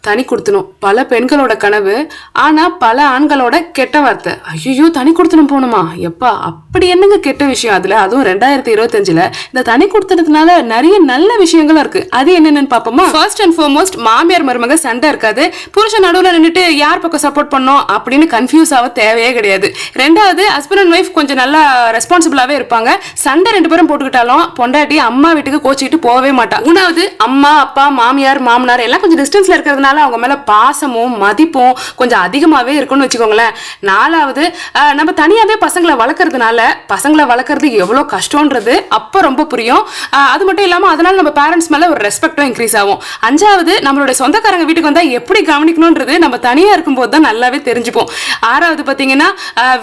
தனி கொடுத்தனும் பல பெண்களோட கனவு. ஆனா பல ஆண்களோட கெட்ட வார்த்தை. ஐயோ தனி கொடுத்தனும் போகணுமா எப்பா, அப்படி என்னங்க கெட்ட விஷயம் அதுல? அதுவும் 2025 இந்த தனி கொடுத்ததுனால நிறைய நல்ல விஷயங்களும் இருக்கு. அது என்னன்னு பாப்போமா? ஃபர்ஸ்ட் அண்ட் ஃபார்மோஸ்ட், மாமியார் மருமக சண்டை இருக்காது. புருஷன் நடுவுல நின்னுட்டு யார் பக்கம் சப்போர்ட் பண்ணோம் அப்படின்னு கன்ஃபியூஸ் ஆக தேவையே கிடையாது. ரெண்டாவது, ஹஸ்பண்ட் அண்ட் ஒய்ஃப் கொஞ்சம் நல்லா ரெஸ்பான்சிபிளாவே இருப்பாங்க. சண்டை 2 பேரும் போட்டுக்கிட்டாலும் பொண்டாட்டி அம்மா வீட்டுக்கு கோச்சிக்கிட்டு போகவே மாட்டா. மூணாவது, அம்மா அப்பா மாமியார் மாமனார் எல்லாம் கொஞ்சம் டிஸ்டன்ஸ்ல இருக்கிறதுனால அவங்க மேல பாசமும் மதிப்பும் கொஞ்சம் அதிகமாவே இருக்கும்னு வச்சுக்கோங்களேன். நாலாவது, நம்ம தனியாவே பசங்களை வளர்க்கறது எவ்வளவு கஷ்டம்ன்றது அப்ப ரொம்ப புரியும். அது மட்டும் இல்லாம அதனால நம்ம பேரண்ட்ஸ் மேல ஒரு ரெஸ்பெக்டும் இன்க்ரீஸ் ஆகும். அஞ்சாவது, நம்மளுடைய சொந்தக்காரங்க வீட்டுக்கு வந்தா எப்படி கவனிக்கணும்ன்றது நம்ம தனியா இருக்கும்போது தான் நல்லாவே தெரிஞ்சுப்போம். ஆறாவது பாத்தீங்கன்னா,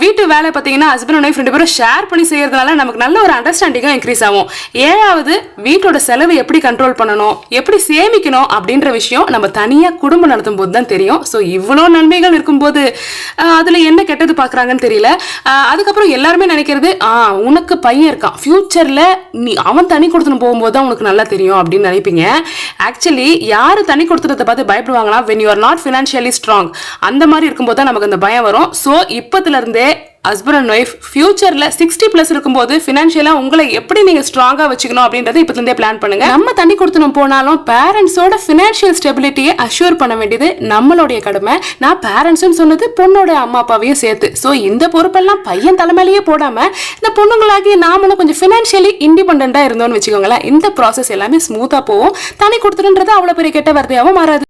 வீட்டு வேலை பாத்தீங்கன்னா ஹஸ்பண்ட் அண்ட் ஒய்ஃப் 2 பேரும் ஷேர் பண்ணி செய்யறதுனால நமக்கு நல்ல ஒரு அண்டர்ஸ்டாண்டிங்கும் இன்க்ரீஸ் ஆகும். ஏழாவது, வீட்டோட செலவு எப்படி கண்ட்ரோல் பண்ணணும், எப்படி சேமிக்கணும் அப்படின்ற விஷயம் நம்ம தனியா குடும்பம் நடத்தும் போது தான் தெரியும். ஸோ இவ்வளோ நன்மைகள் இருக்கும்போது அதுல என்ன கெட்டது பாக்குறாங்கன்னு தெரியல. அதுக்கப்புறம் எல்லாருமே நினைக்கிறது, உனக்கு பையன் இருக்கான், ஃபியூச்சர்ல அவன் தனி கொடுத்துன்னு போகும்போது தான் உனக்கு நல்லா தெரியும் அப்படின்னு நினைப்பீங்க. ஆக்சுவலி யாரு தனி கொடுத்துறத பார்த்து பயப்படுவாங்கன்னா, when you are not financially strong அந்த மாதிரி இருக்கும்போது தான் நமக்கு அந்த பயம் வரும். ஸோ இப்பத்துல இருந்தே ஹஸ்பண்ட் அண்ட் ஒய்ஃப் ஃபியூச்சர்ல 60+ இருக்கும்போது ஃபினான்ஷியலா உங்களை எப்படி நீங்க ஸ்ட்ராங்கா வச்சுக்கணும் அப்படின்றத இப்பத்துல இருந்தே பிளான் பண்ணுங்க. நம்ம தண்ணி கொடுத்துணும் போனாலும் பேரண்ட்ஸோட ஃபினான்ஷியல் ஸ்டெபிலிட்டியை அஷ்யூர் பண்ண வேண்டியது நம்மளுடைய கடமை. நான் பேரண்ட்ஸ்னு சொன்னது பொண்ணோட அம்மா அப்பாவையும் சேர்த்து. ஸோ இந்த பொறுப்பெல்லாம் பையன் தலைமையிலேயே போடாம இந்த பொண்ணுங்களாகி நாமளும் கொஞ்சம் ஃபினான்ஷியலி இண்டிபெண்டா இருந்தோம்னு வச்சுக்கோங்களேன். இந்த ப்ராசஸ் எல்லாமே ஸ்மூத்தா போகும். தனி கொடுத்துருன்றது அவ்வளவு பெரிய கெட்ட வார்த்தையாவும் மாறாது.